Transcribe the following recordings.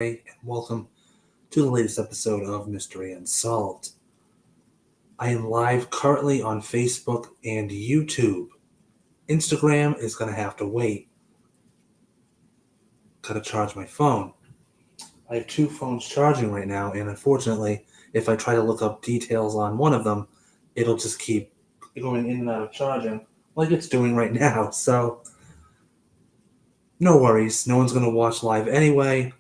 and welcome to the latest episode of Mystery Unsolved. I am live currently on Facebook and YouTube. Instagram is going to have to wait. Gotta charge my phone. I have two phones charging right now, and unfortunately, if I try to look up details on one of them, it'll just keep going in and out of charging like it's doing right now. So, no worries. No one's going to watch live anyway.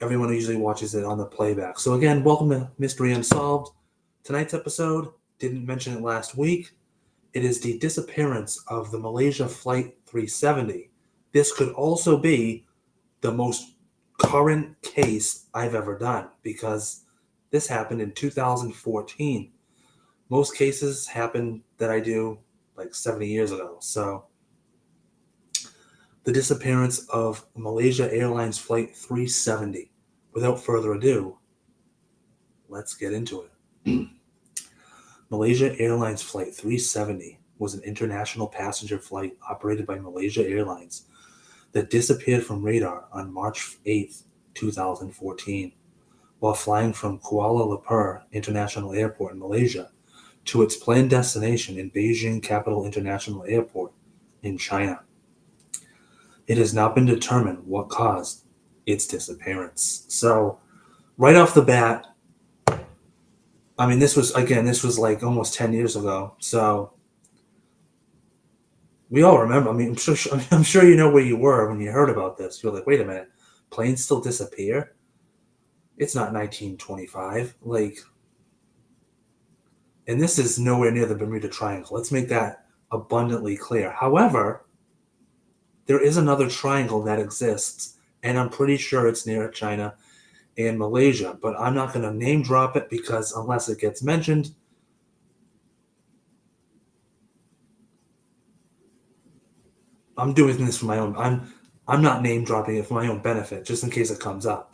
Everyone usually watches it on the playback. So again, welcome to Mystery Unsolved. Tonight's episode, didn't mention it last week, it is the disappearance of the Malaysia Flight 370. This could also be the most current case I've ever done because this happened in 2014. Most cases happen that I do like 70 years ago. So the disappearance of Malaysia Airlines Flight 370. Without further ado, let's get into it. Malaysia Airlines Flight 370 was an international passenger flight operated by Malaysia Airlines that disappeared from radar on March 8, 2014, while flying from Kuala Lumpur International Airport in Malaysia to its planned destination in Beijing Capital International Airport in China. It has not been determined what caused its disappearance. So, right off the bat, I mean, this was like almost 10 years ago. So, we all remember. I mean, I'm sure you know where you were when you heard about this. You're like, wait a minute, planes still disappear? It's not 1925. And this is nowhere near the Bermuda Triangle. Let's make that abundantly clear. However, there is another triangle that exists, and I'm pretty sure it's near China and Malaysia, but I'm not going to name drop it because unless it gets mentioned, I'm doing this for my own. I'm not name dropping it for my own benefit, just in case it comes up.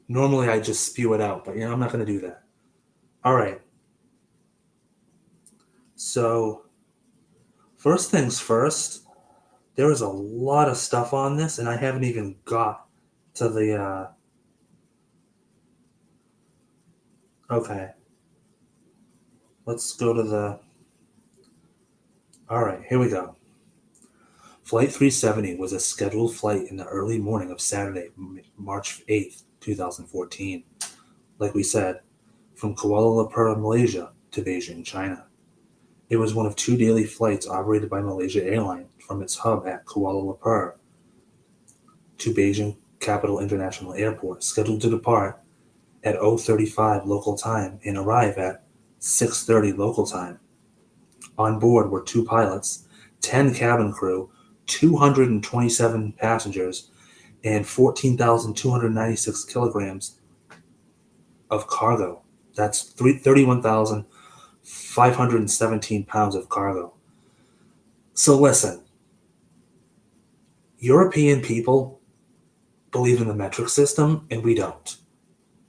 Normally, I just spew it out, but I'm not going to do that. All right. So, first things first, there is a lot of stuff on this, and I haven't even got to the. Okay. Let's go to the. All right, here we go. Flight 370 was a scheduled flight in the early morning of Saturday, March 8th, 2014. Like we said, from Kuala Lumpur, Malaysia to Beijing, China. It was one of two daily flights operated by Malaysia Airlines from its hub at Kuala Lumpur to Beijing Capital International Airport, scheduled to depart at 0:35 local time and arrive at 6:30 local time. On board were two pilots, 10 cabin crew, 227 passengers, and 14,296 kilograms of cargo. That's 31,517 pounds of cargo. So listen, European people believe in the metric system, and we don't.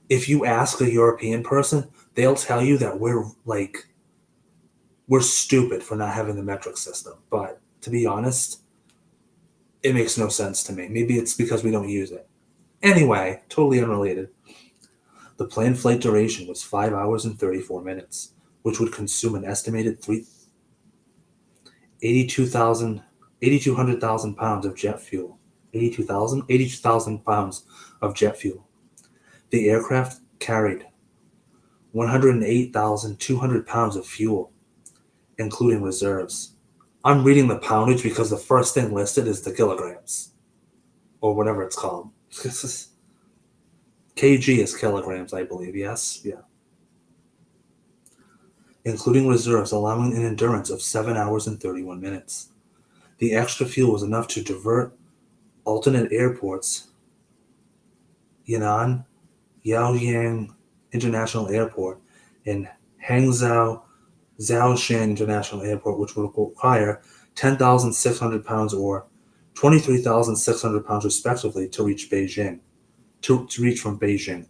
If you ask a European person, they'll tell you that we're stupid for not having the metric system. But to be honest, it makes no sense to me. Maybe it's because we don't use it. Anyway, totally unrelated. The planned flight duration was 5 hours and 34 minutes, which would consume an estimated 8,200,000 pounds of jet fuel. 82,000 pounds of jet fuel. The aircraft carried 108,200 pounds of fuel, including reserves. I'm reading the poundage because the first thing listed is the kilograms, or whatever it's called. kg is kilograms, I believe. Yes, yeah. Including reserves, allowing an endurance of 7 hours and 31 minutes. The extra fuel was enough to divert alternate airports, Yan'an, Yaoyang International Airport, and Hangzhou Zhoushan International Airport, which would require 10,600 pounds or 23,600 pounds respectively to reach Beijing, to reach from Beijing.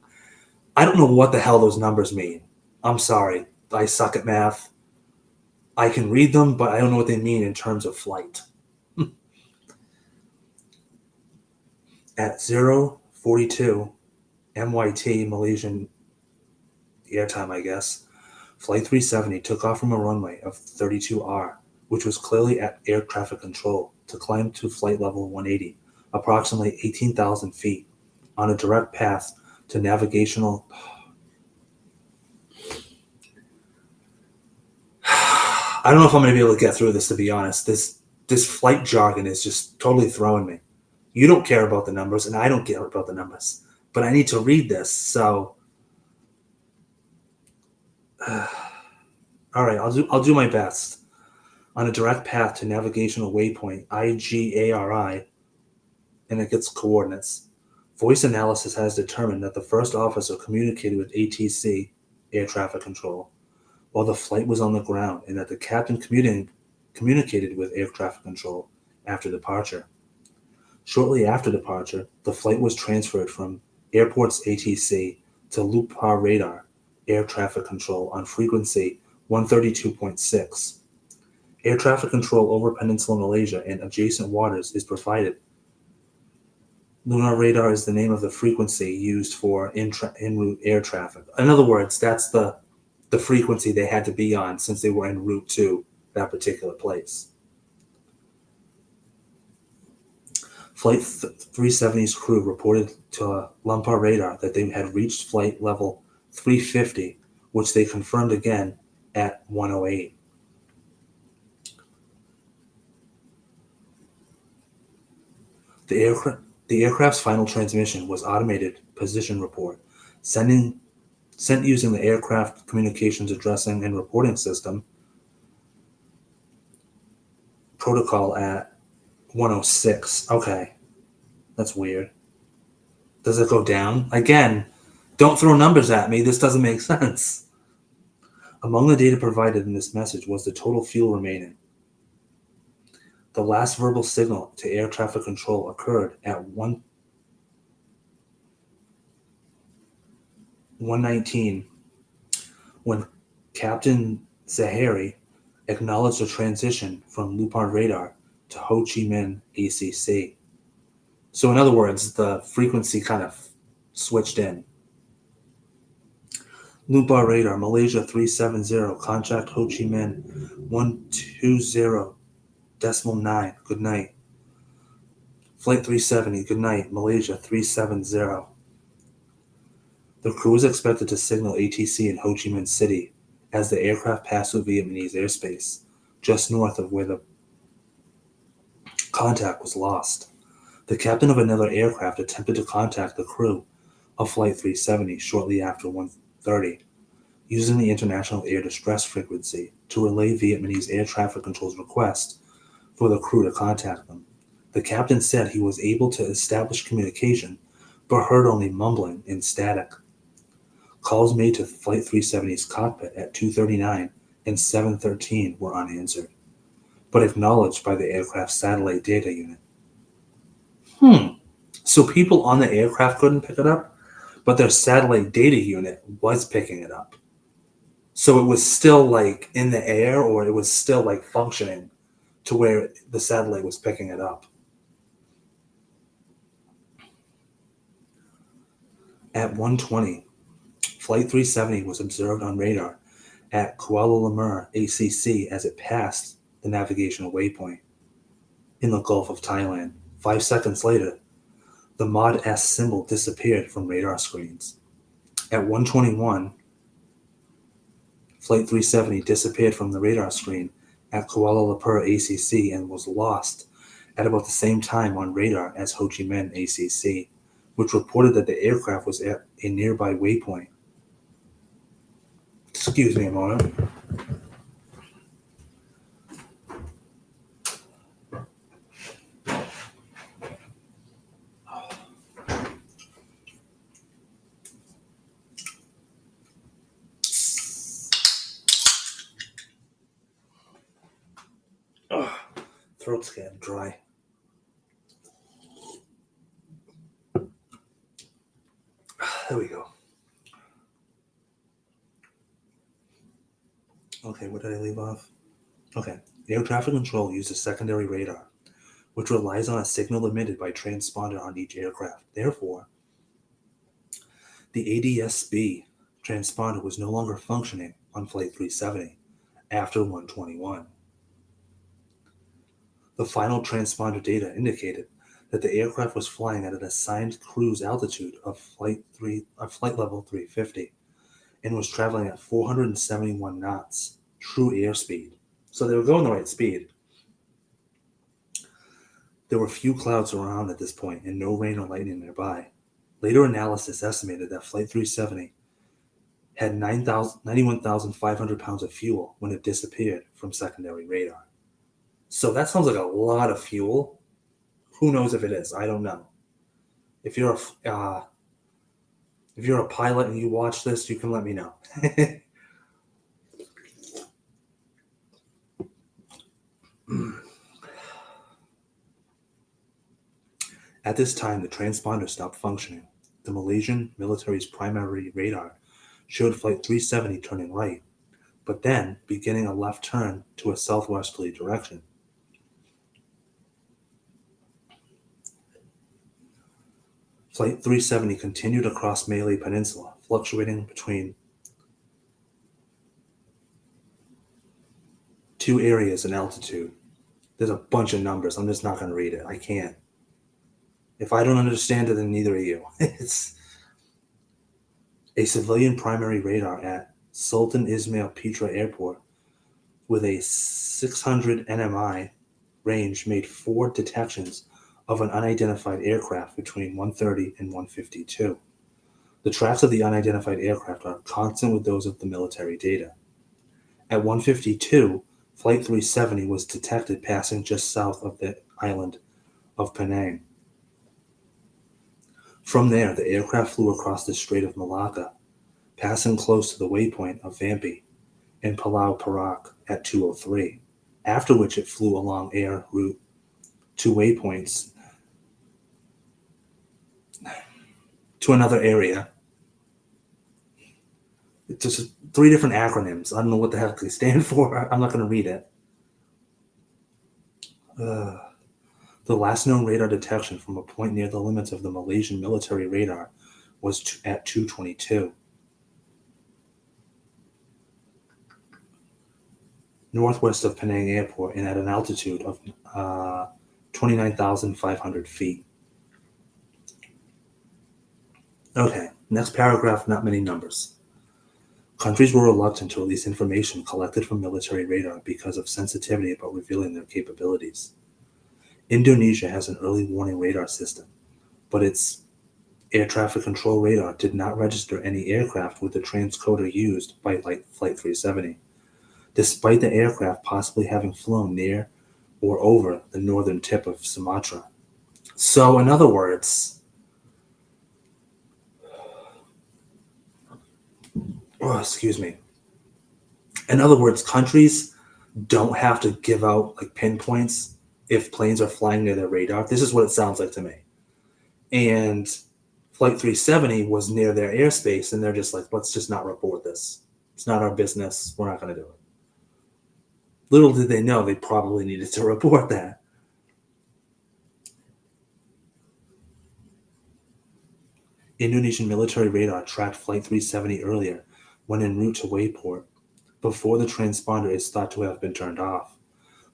I don't know what the hell those numbers mean. I'm sorry. I suck at math. I can read them, but I don't know what they mean in terms of flight. At 0:42 MYT Malaysian airtime, I guess, Flight 370 took off from a runway of 32R, which was clearly at air traffic control, to climb to flight level 180, approximately 18,000 feet, on a direct path to navigational. I don't know if I'm going to be able to get through this, to be honest. This flight jargon is just totally throwing me. You don't care about the numbers, and I don't care about the numbers. But I need to read this, so all right, I'll do my best. On a direct path to navigational waypoint IGARI, and it gets coordinates. Voice analysis has determined that the first officer communicated with ATC, air traffic control, while the flight was on the ground, and that the captain communicated with air traffic control after departure. Shortly after departure, the flight was transferred from airport's ATC to Lupar radar air traffic control on frequency 132.6. Air traffic control over Peninsular Malaysia and adjacent waters is provided. Lunar radar is the name of the frequency used for en route air traffic. In other words, that's the frequency they had to be on since they were en route to that particular place. Flight 370's crew reported to Lumpur radar that they had reached flight level 350, which they confirmed again at 108. The aircraft's final transmission was automated position report, sent using the aircraft communications addressing and reporting system protocol at 106. Okay, that's weird. Does it go down? Again, don't throw numbers at me. This doesn't make sense. Among the data provided in this message was the total fuel remaining. The last verbal signal to air traffic control occurred at 1:19 when Captain Zahari acknowledged the transition from Lupar radar to Ho Chi Minh ACC. So in other words, the frequency kind of switched in. Lupar radar, Malaysia 370, contact Ho Chi Minh 120.9, good night. Flight 370, good night, Malaysia 370. The crew is expected to signal ATC in Ho Chi Minh City as the aircraft passed through Vietnamese airspace, just north of where the contact was lost. The captain of another aircraft attempted to contact the crew of Flight 370 shortly after 1:30, using the International Air Distress frequency to relay Vietnamese air traffic control's request for the crew to contact them. The captain said he was able to establish communication, but heard only mumbling and static. Calls made to Flight 370's cockpit at 2:39 and 7:13 were unanswered, but acknowledged by the aircraft's satellite data unit. So people on the aircraft couldn't pick it up, but their satellite data unit was picking it up. So it was still like in the air, or it was still like functioning to where the satellite was picking it up. At 1:20, Flight 370 was observed on radar at Kuala Lumpur ACC as it passed the navigational waypoint in the Gulf of Thailand. 5 seconds later, the Mod S symbol disappeared from radar screens. At 1:21, Flight 370 disappeared from the radar screen at Kuala Lumpur ACC and was lost at about the same time on radar as Ho Chi Minh ACC, which reported that the aircraft was at a nearby waypoint. Excuse me a moment. Throat's getting dry. There we go. Okay, where did I leave off? Okay, air traffic control uses secondary radar, which relies on a signal emitted by transponder on each aircraft. Therefore, the ADS-B transponder was no longer functioning on Flight 370 after 121. The final transponder data indicated that the aircraft was flying at an assigned cruise altitude of flight level 350 and was traveling at 471 knots, true airspeed. So they were going the right speed. There were few clouds around at this point and no rain or lightning nearby. Later analysis estimated that Flight 370 had 91,500 pounds of fuel when it disappeared from secondary radar. So that sounds like a lot of fuel. Who knows if it is? I don't know. If you're a pilot and you watch this, you can let me know. At this time, the transponder stopped functioning. The Malaysian military's primary radar showed Flight 370 turning right, but then beginning a left turn to a southwesterly direction. Flight 370 continued across Malay Peninsula, fluctuating between two areas in altitude. There's a bunch of numbers. I'm just not going to read it. I can't. If I don't understand it, then neither of you. It's a civilian primary radar at Sultan Ismail Petra Airport with a 600 nmi range made 4 detections of an unidentified aircraft between 1:30 and 1:52. The tracks of the unidentified aircraft are constant with those of the military data. At 1:52, Flight 370 was detected passing just south of the island of Penang. From there, the aircraft flew across the Strait of Malacca, passing close to the waypoint of Vampi in Palau Perak at 2:03, after which it flew along air route to waypoints to another area. It's just 3 different acronyms. I don't know what the heck they stand for. I'm not going to read it. The last known radar detection from a point near the limits of the Malaysian military radar was at 2:22. Northwest of Penang Airport and at an altitude of 29,500 feet. Okay, next paragraph, not many numbers. Countries were reluctant to release information collected from military radar because of sensitivity about revealing their capabilities. Indonesia has an early warning radar system, but its air traffic control radar did not register any aircraft with the transcoder used by Flight 370, despite the aircraft possibly having flown near or over the northern tip of Sumatra. So, in other words, In other words, countries don't have to give out like pinpoints if planes are flying near their radar. This is what it sounds like to me. And Flight 370 was near their airspace, and they're just like, let's just not report this. It's not our business. We're not going to do it. Little did they know they probably needed to report that. Indonesian military radar tracked Flight 370 earlier when en route to Wayport, before the transponder is thought to have been turned off,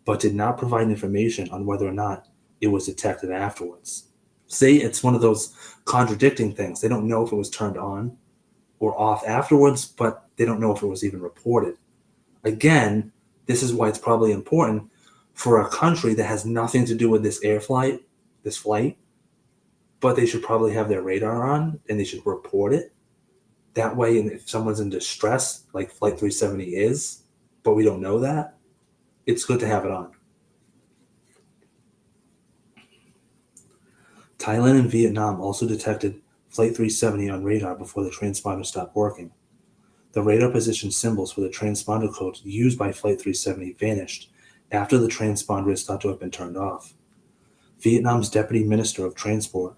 but did not provide information on whether or not it was detected afterwards. See, it's one of those contradicting things. They don't know if it was turned on or off afterwards, but they don't know if it was even reported. Again, this is why it's probably important for a country that has nothing to do with this flight, but they should probably have their radar on and they should report it. That way, and if someone's in distress, like Flight 370 is, but we don't know that, it's good to have it on. Thailand and Vietnam also detected Flight 370 on radar before the transponder stopped working. The radar position symbols for the transponder codes used by Flight 370 vanished after the transponder is thought to have been turned off. Vietnam's Deputy Minister of Transport,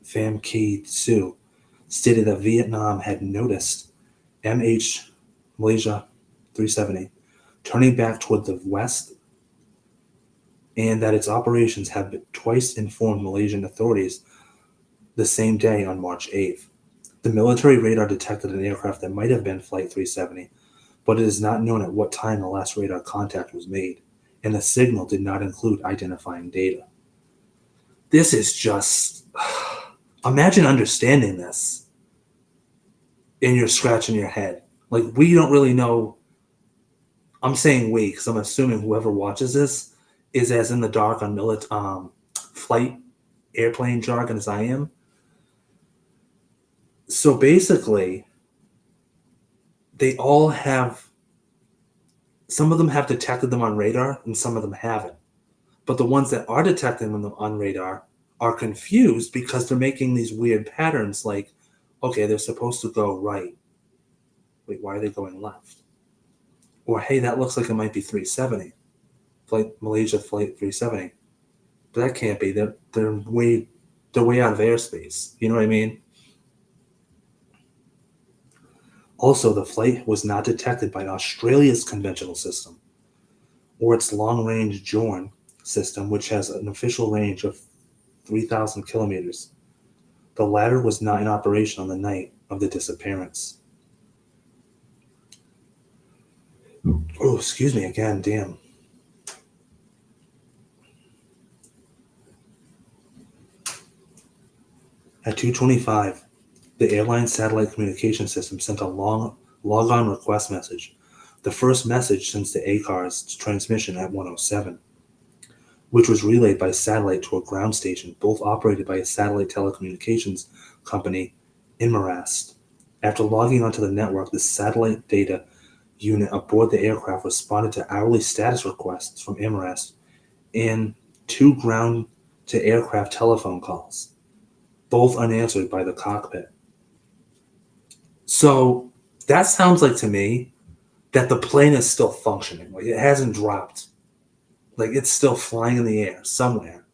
Pham Ki Su, stated that Vietnam had noticed MH Malaysia 370 turning back toward the west and that its operations have twice informed Malaysian authorities the same day on March 8th. The military radar detected an aircraft that might have been Flight 370, but it is not known at what time the last radar contact was made, and the signal did not include identifying data. This is just. Imagine understanding this, and you're scratching your head. Like, we don't really know. I'm saying we, because I'm assuming whoever watches this is as in the dark on flight airplane jargon as I am. So basically, they all have. Some of them have detected them on radar, and some of them haven't. But the ones that are detecting them on radar are confused because they're making these weird patterns like, okay, they're supposed to go right. Wait, why are they going left? Or, hey, that looks like it might be 370. Malaysia Flight 370. But that can't be. They're way out of airspace. You know what I mean? Also, the flight was not detected by Australia's conventional system or its long-range JORN system, which has an official range of 3,000 kilometers. The latter was not in operation on the night of the disappearance. Oh, excuse me again, damn. At 2:25, the Airlines satellite communication system sent a log-on request message, the first message since the ACAR's transmission at 107, which was relayed by satellite to a ground station, both operated by a satellite telecommunications company, Inmarast. After logging onto the network, the satellite data unit aboard the aircraft responded to hourly status requests from Inmarast and 2 ground-to-aircraft telephone calls, both unanswered by the cockpit. So that sounds like to me that the plane is still functioning. Like, it hasn't dropped. Like, it's still flying in the air somewhere.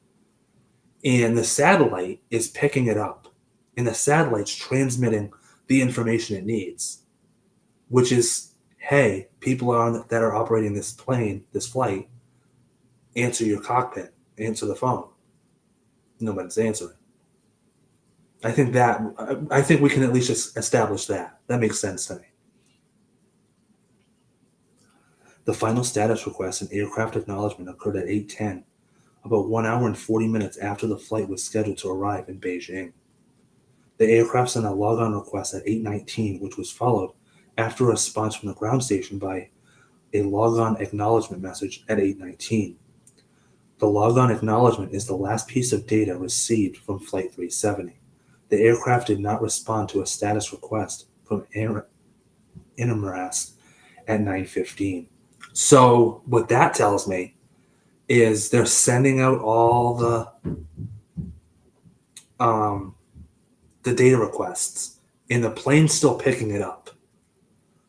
And the satellite is picking it up. And the satellite's transmitting the information it needs, which is, hey, people that are operating this plane, this flight, answer your cockpit, answer the phone. Nobody's answering. I think we can at least just establish that. That makes sense to me. The final status request and aircraft acknowledgement occurred at 8:10, about 1 hour and 40 minutes after the flight was scheduled to arrive in Beijing. The aircraft sent a log-on request at 8:19, which was followed after a response from the ground station by a log-on acknowledgement message at 8:19. The log-on acknowledgement is the last piece of data received from Flight 370. The aircraft did not respond to a status request from Inmarast at 9:15. So what that tells me is they're sending out all the data requests, and the plane's still picking it up.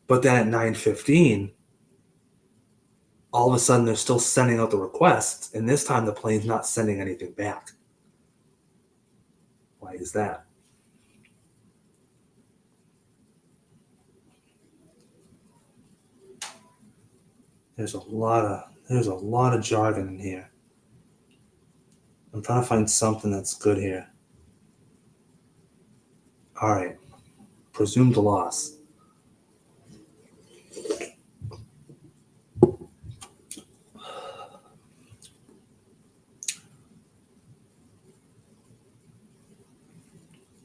But then at 9:15, all of a sudden they're still sending out the requests, and this time the plane's not sending anything back. Why is that? There's a lot of jargon in here. I'm trying to find something that's good here. All right. Presumed loss.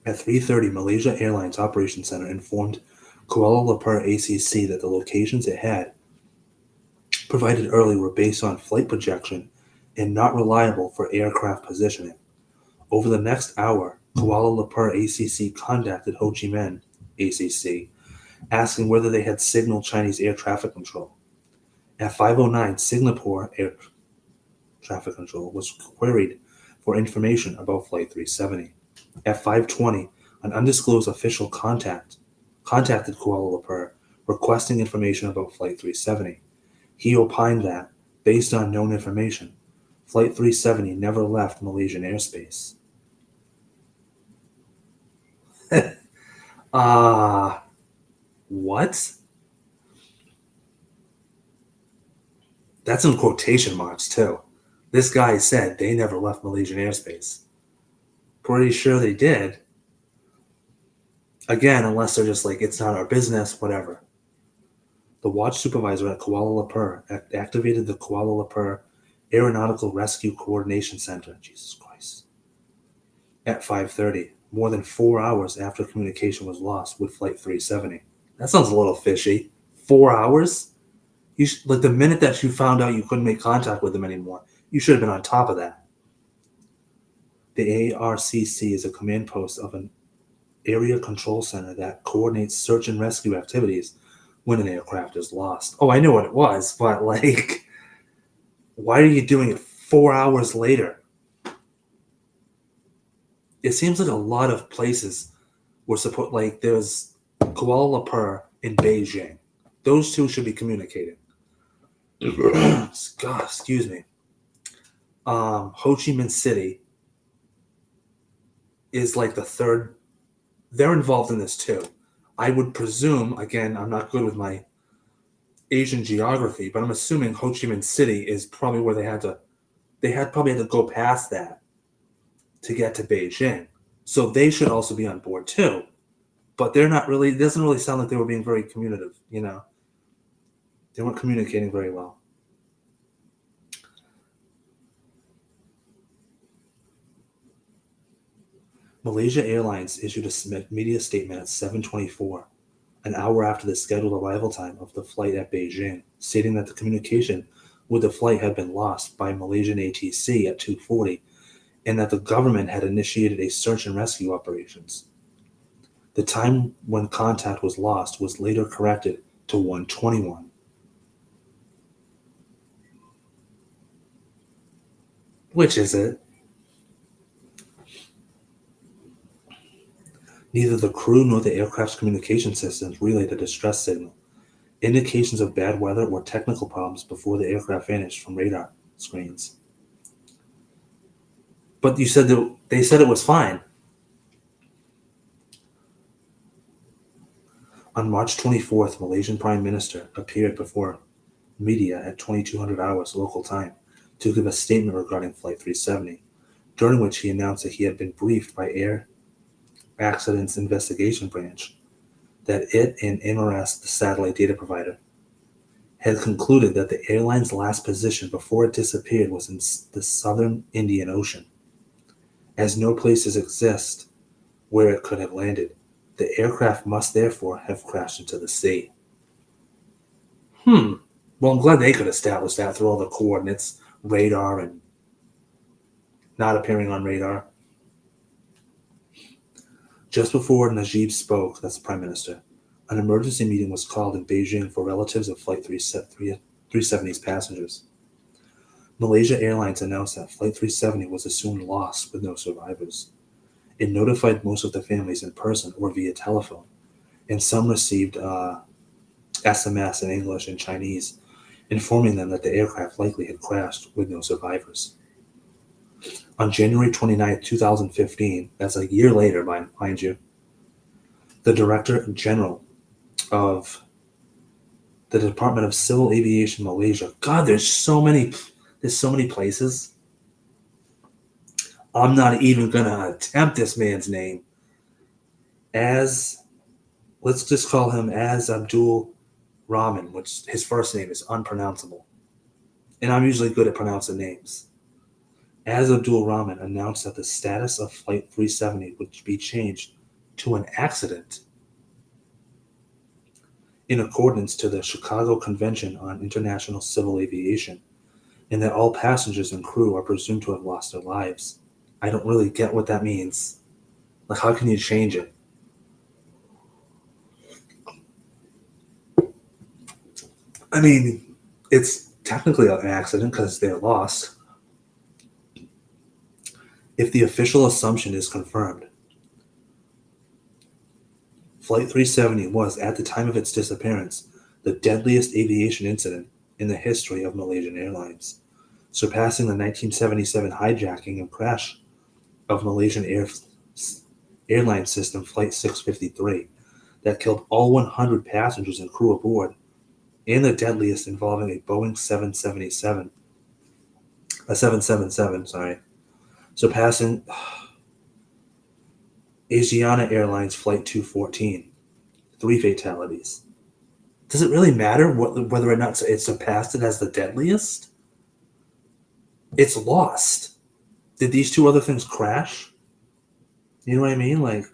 At 3:30, Malaysia Airlines Operations Center informed Kuala Lumpur ACC that the locations it had provided earlier were based on flight projection and not reliable for aircraft positioning. Over the next hour, Kuala Lumpur ACC contacted Ho Chi Minh ACC, asking whether they had signaled Chinese air traffic control. At 5:09, Singapore Air Traffic Control was queried for information about Flight 370. At 5:20, an undisclosed official contacted Kuala Lumpur requesting information about Flight 370. He opined that, based on known information, Flight 370 never left Malaysian airspace. What? That's in quotation marks, too. This guy said they never left Malaysian airspace. Pretty sure they did. Again, unless they're just like, it's not our business, whatever. The watch supervisor at Kuala Lumpur activated the Kuala Lumpur Aeronautical Rescue Coordination Center, Jesus Christ, at 5:30, more than 4 hours after communication was lost with Flight 370. That sounds a little fishy. 4 hours? Like the minute that you found out you couldn't make contact with them anymore, you should have been on top of that. The ARCC is a command post of an area control center that coordinates search and rescue activities when an aircraft is lost. Oh, I know what it was, but like, why are you doing it 4 hours later? It seems like a lot of places were supposed, like there's Kuala Lumpur and Beijing. Those two should be communicating. God, excuse me. Ho Chi Minh City is like the third. They're involved in this too. I would presume, again, I'm not good with my Asian geography, but I'm assuming Ho Chi Minh City is probably where they probably had to go past that to get to Beijing. So they should also be on board too. But they're not really, it doesn't really sound like they were being very communicative, you know. They weren't communicating very well. Malaysia Airlines issued a media statement at 7:24, an hour after the scheduled arrival time of the flight at Beijing, stating that the communication with the flight had been lost by Malaysian ATC at 2:40 and that the government had initiated a search and rescue operations. The time when contact was lost was later corrected to 1:21. Which is it? Neither the crew nor the aircraft's communication systems relayed a distress signal, indications of bad weather or technical problems before the aircraft vanished from radar screens. But you said that they said it was fine. On March 24th, Malaysian Prime Minister appeared before media at 2200 hours local time to give a statement regarding Flight 370, during which he announced that he had been briefed by Air Accidents Investigation Branch that it and MRS, the satellite data provider, had concluded that the airline's last position before it disappeared was in the southern Indian Ocean. As no places exist where it could have landed, the aircraft must therefore have crashed into the sea. Well, I'm glad they could establish that through all the coordinates, radar, and not appearing on radar. Just before Najib spoke, that's the Prime Minister, an emergency meeting was called in Beijing for relatives of Flight 370's passengers. Malaysia Airlines announced that Flight 370 was assumed lost with no survivors. It notified most of the families in person or via telephone, and some received SMS in English and Chinese, informing them that the aircraft likely had crashed with no survivors. On January 29, 2015, that's a year later, mind you, the Director General of the Department of Civil Aviation Malaysia. God, there's so many places. I'm not even gonna attempt this man's name. Let's just call him as Abdul Rahman, which his first name is unpronounceable. And I'm usually good at pronouncing names. As Abdul Rahman announced that the status of Flight 370 would be changed to an accident in accordance to the Chicago Convention on International Civil Aviation, and that all passengers and crew are presumed to have lost their lives. I don't really get what that means. Like, how can you change it? I mean, it's technically an accident because they're lost. If the official assumption is confirmed, Flight 370 was, at the time of its disappearance, the deadliest aviation incident in the history of Malaysian Airlines, surpassing the 1977 hijacking and crash of Malaysian airline system Flight 653 that killed all 100 passengers and crew aboard, and the deadliest involving a Boeing 777 a 777, sorry, surpassing Asiana Airlines Flight 214. 3 fatalities. Does it really matter whether or not it surpassed it as the deadliest? It's lost. Did these two other things crash? You know what I mean? Like,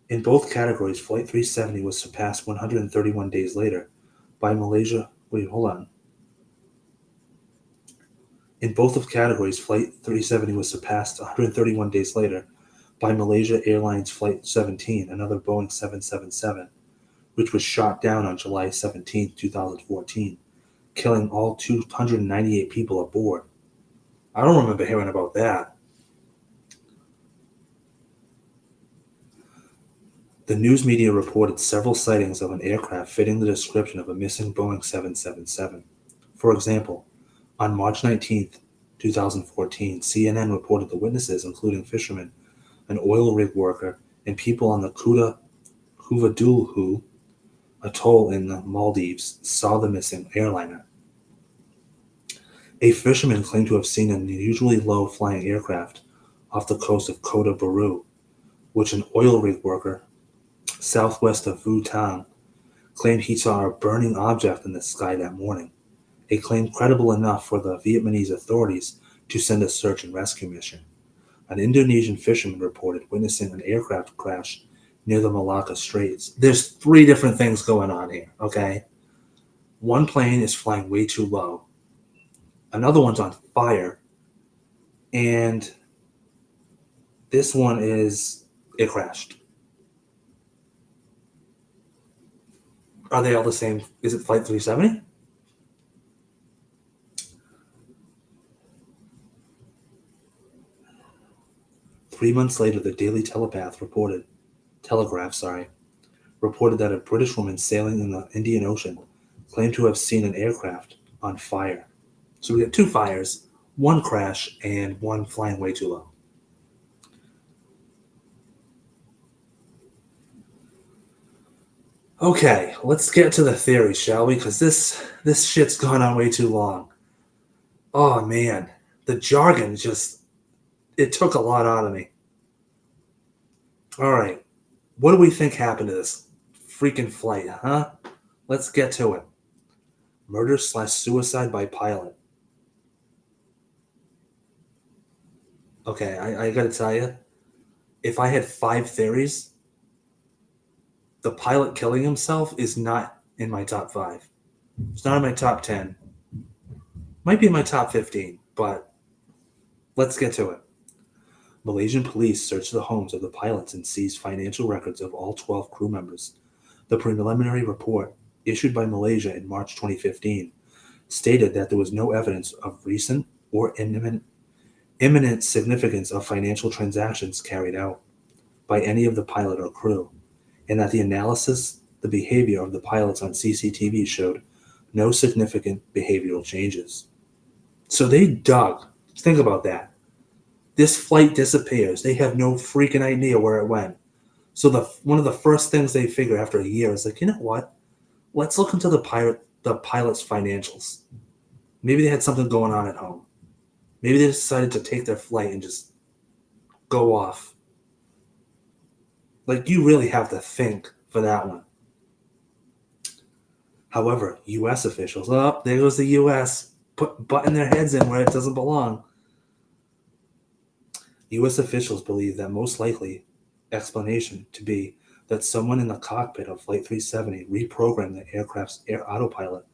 in both categories, Flight 370 was surpassed 131 days later by Malaysia. Wait, hold on. In both of categories, Flight 370 was surpassed 131 days later by Malaysia Airlines Flight 17, another Boeing 777, which was shot down on July 17, 2014, killing all 298 people aboard. I don't remember hearing about that. The news media reported several sightings of an aircraft fitting the description of a missing Boeing 777. For example, on March 19th, 2014, CNN reported the witnesses, including fishermen, an oil rig worker, and people on the Kuta Huvadulhu atoll in the Maldives, saw the missing airliner. A fisherman claimed to have seen an unusually low-flying aircraft off the coast of Kota Baru, which an oil rig worker southwest of Vu Tang claimed he saw a burning object in the sky that morning, a claim credible enough for the Vietnamese authorities to send a search and rescue mission. An Indonesian fisherman reported witnessing an aircraft crash near the Malacca Straits. There's 3 different things going on here, okay? One plane is flying way too low. Another one's on fire. And this one it crashed. Are they all the same? Is it Flight 370? Three months later, the Daily Telegraph reported that a British woman sailing in the Indian Ocean claimed to have seen an aircraft on fire. So we got 2 fires, 1 crash, and 1 flying way too low. Okay, let's get to the theory, shall we? Because this shit's gone on way too long. Oh man, the jargon it took a lot out of me. All right, what do we think happened to this freaking flight, huh? Let's get to it. Murder/suicide by pilot. Okay, I gotta tell you, if I had 5 theories, the pilot killing himself is not in my top 5. It's not in my top 10. Might be in my top 15, but let's get to it. Malaysian police searched the homes of the pilots and seized financial records of all 12 crew members. The preliminary report, issued by Malaysia in March 2015, stated that there was no evidence of recent or imminent significance of financial transactions carried out by any of the pilot or crew, and that the behavior of the pilots on CCTV showed no significant behavioral changes. So they dug. Think about that. This flight disappears. They have no freaking idea where it went. So one of the first things they figure after a year is like, you know what? Let's look into the pilot's financials. Maybe they had something going on at home. Maybe they decided to take their flight and just go off. Like, you really have to think for that one. However, U.S. officials, there goes the U.S. butting their heads in where it doesn't belong. U.S. officials believe that most likely explanation to be that someone in the cockpit of Flight 370 reprogrammed the aircraft's air autopilot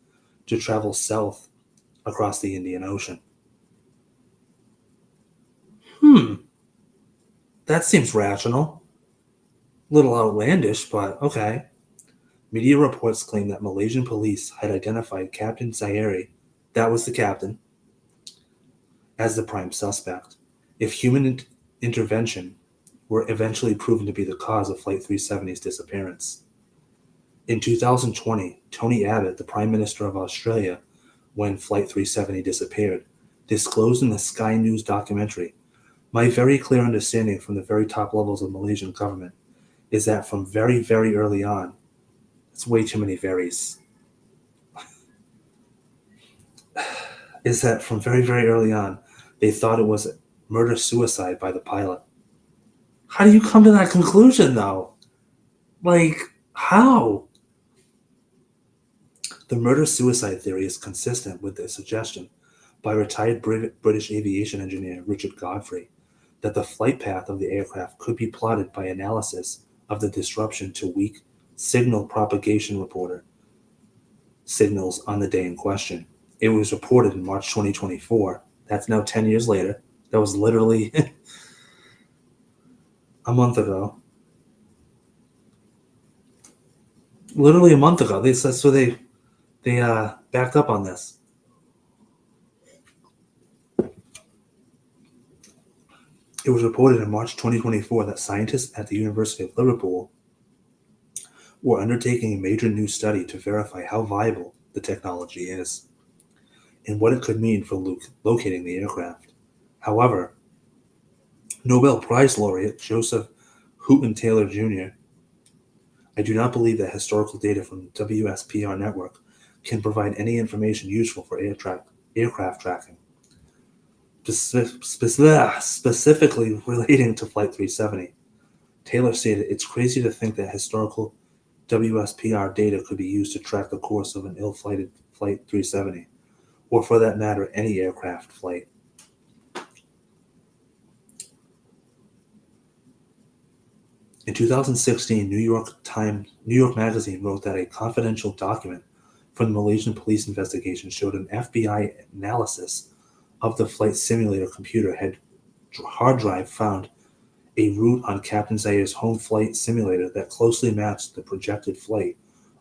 to travel south across the Indian Ocean. That seems rational. A little outlandish, but okay. Media reports claim that Malaysian police had identified Captain Zairi, that was the captain, as the prime suspect. If human intervention were eventually proven to be the cause of Flight 370's disappearance. In 2020, Tony Abbott, the Prime Minister of Australia, when Flight 370 disappeared, disclosed in the Sky News documentary, "My very clear understanding from the very top levels of Malaysian government is that from very, very early on," it's way too many verys. is that from very, very early on, they thought it was murder-suicide by the pilot. How do you come to that conclusion, though? Like, how? The murder-suicide theory is consistent with the suggestion by retired British aviation engineer Richard Godfrey that the flight path of the aircraft could be plotted by analysis of the disruption to weak signal propagation reporter signals on the day in question. It was reported in March 2024. That's now 10 years later. That was literally a month ago. Literally a month ago. So they backed up on this. It was reported in March 2024 that scientists at the University of Liverpool were undertaking a major new study to verify how viable the technology is and what it could mean for locating the aircraft. However, Nobel Prize laureate Joseph Houghton Taylor Jr. I do not believe that historical data from the WSPR network can provide any information useful for aircraft tracking, specifically relating to Flight 370. Taylor stated, "It's crazy to think that historical WSPR data could be used to track the course of an ill-flighted Flight 370, or for that matter, any aircraft flight." In 2016, New York Magazine wrote that a confidential document from the Malaysian police investigation showed an FBI analysis of the flight simulator computer hard drive found a route on Captain Zaire's home flight simulator that closely matched the projected flight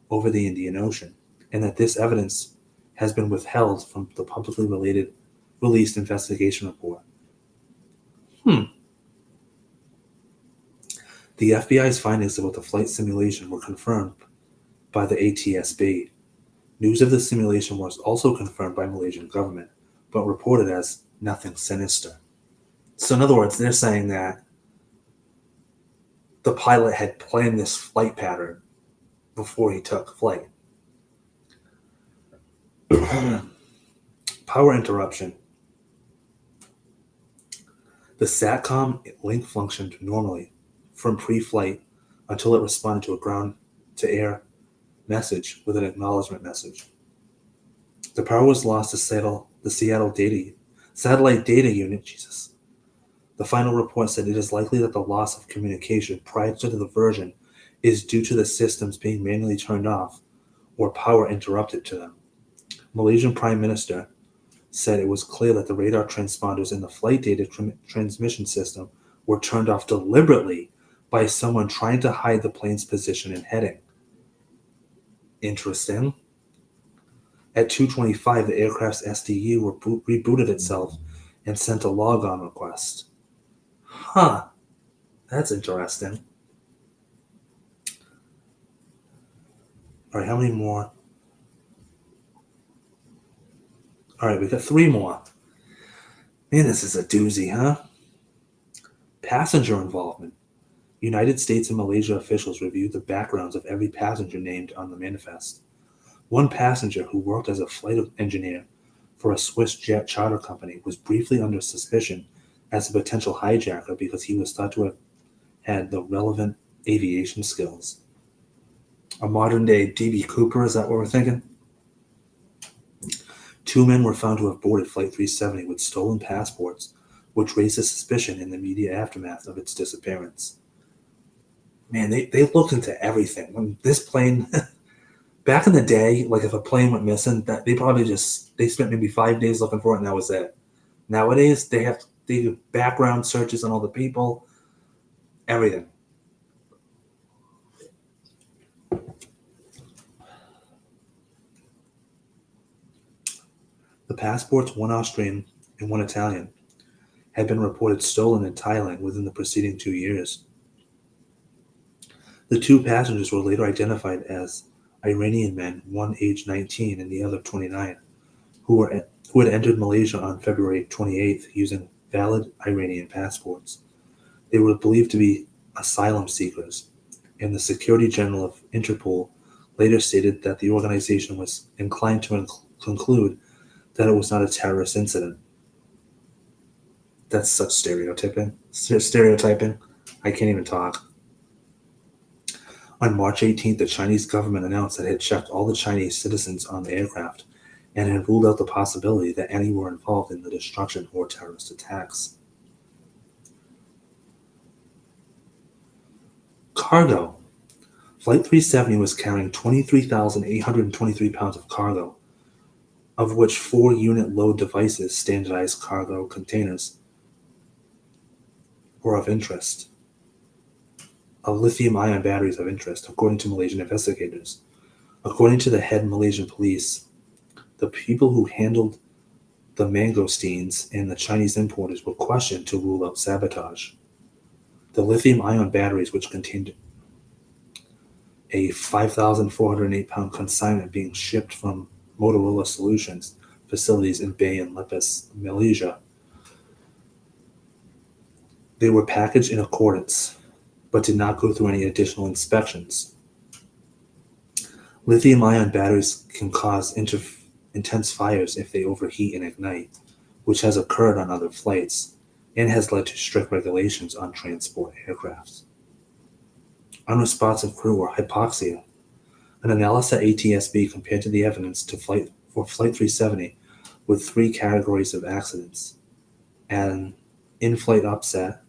over the Indian Ocean, and that this evidence has been withheld from the publicly released investigation report. The FBI's findings about the flight simulation were confirmed by the ATSB. News of the simulation was also confirmed by Malaysian government, but reported as nothing sinister. So in other words, they're saying that the pilot had planned this flight pattern before he took flight. Power interruption. The SATCOM link functioned normally from pre-flight until it responded to a ground-to-air message with an acknowledgement message. The power was lost to the satellite data unit. Jesus. The final report said it is likely that the loss of communication prior to the diversion is due to the systems being manually turned off or power interrupted to them. Malaysian Prime Minister said it was clear that the radar transponders in the flight data transmission system were turned off deliberately by someone trying to hide the plane's position and heading. Interesting. At 2:25, the aircraft's SDU rebooted itself and sent a logon request. Huh. That's interesting. All right, how many more? All right, we got 3 more. Man, this is a doozy, huh? Passenger involvement. United States and Malaysia officials reviewed the backgrounds of every passenger named on the manifest. One passenger who worked as a flight engineer for a Swiss jet charter company was briefly under suspicion as a potential hijacker because he was thought to have had the relevant aviation skills. A modern-day D.B. Cooper, is that what we're thinking? 2 men were found to have boarded Flight 370 with stolen passports, which raised a suspicion in the media aftermath of its disappearance. Man, they looked into everything. When this plane, back in the day, like if a plane went missing, that they spent maybe 5 days looking for it, and that was it. Nowadays, they do background searches on all the people, everything. The passports, one Austrian and one Italian, had been reported stolen in Thailand within the preceding 2 years. The 2 passengers were later identified as Iranian men, one aged 19 and the other 29, who had entered Malaysia on February 28th using valid Iranian passports. They were believed to be asylum seekers, and the Secretary General of Interpol later stated that the organization was inclined to conclude that it was not a terrorist incident. That's such stereotyping. I can't even talk. On March 18th, the Chinese government announced that it had checked all the Chinese citizens on the aircraft and had ruled out the possibility that any were involved in the destruction or terrorist attacks. Cargo. Flight 370 was carrying 23,823 pounds of cargo, of which 4 unit load devices, standardized cargo containers, were of interest. Lithium-ion batteries of interest, according to Malaysian investigators. According to the head Malaysian police, the people who handled the mangosteens and the Chinese importers were questioned to rule out sabotage. The lithium-ion batteries, which contained a 5,408-pound consignment being shipped from Motorola Solutions facilities in Bay and Lepas, Malaysia. They were packaged in accordance, but did not go through any additional inspections. Lithium-ion batteries can cause intense fires if they overheat and ignite, which has occurred on other flights and has led to strict regulations on transport aircraft. Unresponsive crew or hypoxia. An analysis at ATSB compared to the evidence for Flight 370 with 3 categories of accidents: an in-flight upset,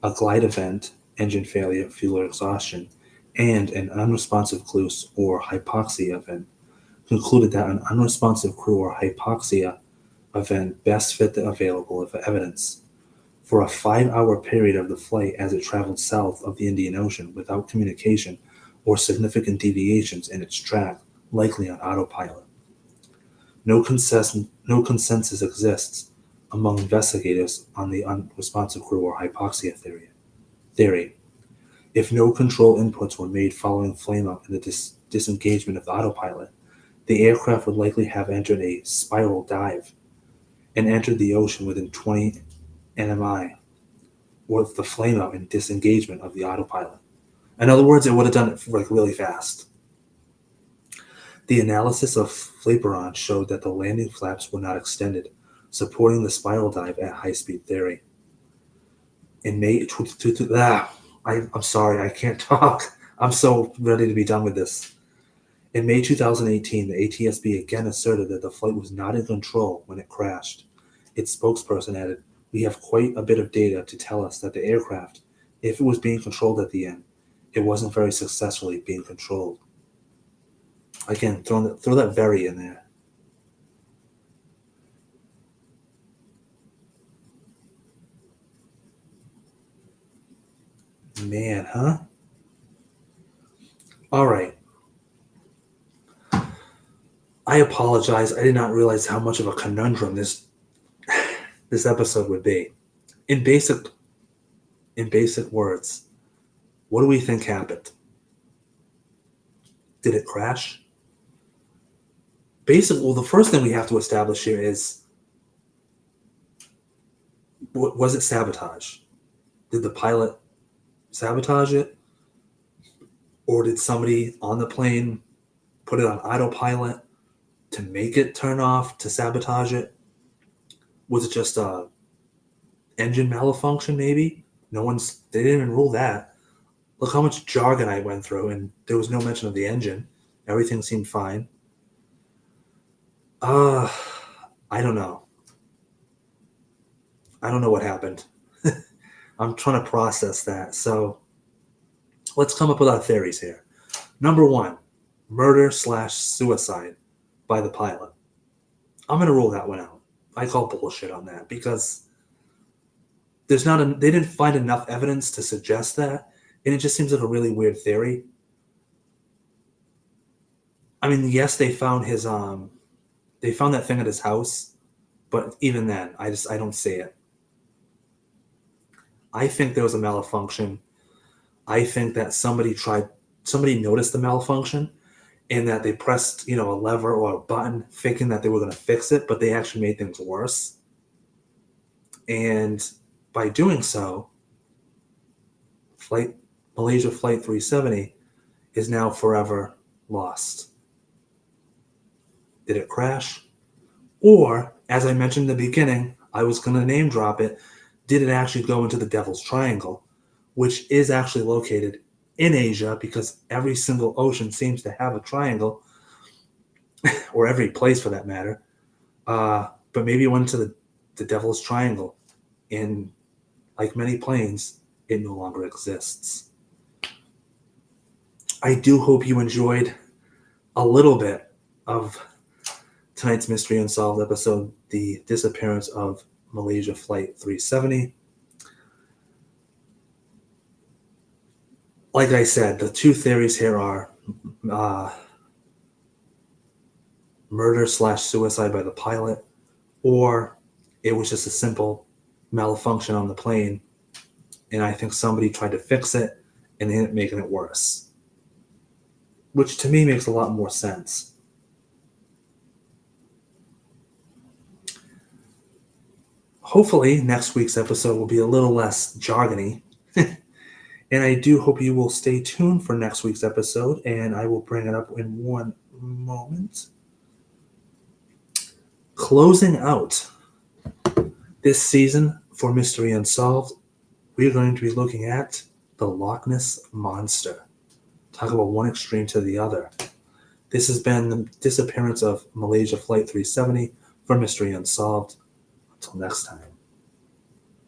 a glide event, engine failure, fuel exhaustion, and an unresponsive crew or hypoxia event, concluded that an unresponsive crew or hypoxia event best fit the available evidence. For a 5-hour period of the flight as it traveled south of the Indian Ocean without communication or significant deviations in its track, likely on autopilot. No consensus exists among investigators on the unresponsive crew or hypoxia theory. If no control inputs were made following flameout and the disengagement of the autopilot, the aircraft would likely have entered a spiral dive and entered the ocean within 20 nmi with the flameout and disengagement of the autopilot. In other words, it would have done it really fast. The analysis of flaperon showed that the landing flaps were not extended, supporting the spiral dive at high-speed theory. In May, I'm sorry, I can't talk. I'm so ready to be done with this. In May 2018, the ATSB again asserted that the flight was not in control when it crashed. Its spokesperson added, "We have quite a bit of data to tell us that the aircraft, if it was being controlled at the end, it wasn't very successfully being controlled." Again, throw that very in there. Man, huh? All right. I apologize. I did not realize how much of a conundrum this episode would be. In basic words, what do we think happened? Did it crash? The first thing we have to establish here is, was it sabotage? Did the pilot sabotage it? Or did somebody on the plane put it on autopilot to make it turn off, to sabotage it? Was it just a engine malfunction, maybe? They didn't even rule that. Look how much jargon I went through, and there was no mention of the engine. Everything seemed fine. I don't know. I don't know what happened. I'm trying to process that. So let's come up with our theories here. Number 1, murder/suicide by the pilot. I'm going to rule that one out. I call bullshit on that because they didn't find enough evidence to suggest that, and it just seems like a really weird theory. I mean, yes, they found that thing at his house, but even then, I don't see it. I think there was a malfunction. I think that somebody noticed the malfunction, and that they pressed, a lever or a button thinking that they were going to fix it, but they actually made things worse. And by doing so, Malaysia Flight 370 is now forever lost. Did it crash? Or, as I mentioned in the beginning, I was going to name drop it. Did it actually go into the Devil's Triangle, which is actually located in Asia because every single ocean seems to have a triangle, or every place for that matter. But maybe it went to the Devil's Triangle. And like many planes, it no longer exists. I do hope you enjoyed a little bit of tonight's Mystery Unsolved episode, the disappearance of Malaysia Flight 370. Like I said, the two theories here are murder/suicide by the pilot, or it was just a simple malfunction on the plane, and I think somebody tried to fix it and ended up making it worse. Which to me makes a lot more sense. Hopefully, next week's episode will be a little less jargony. And I do hope you will stay tuned for next week's episode, and I will bring it up in one moment. Closing out this season for Mystery Unsolved, we're going to be looking at the Loch Ness Monster. Talk about one extreme to the other. This has been the disappearance of Malaysia Flight 370 for Mystery Unsolved. Until next time.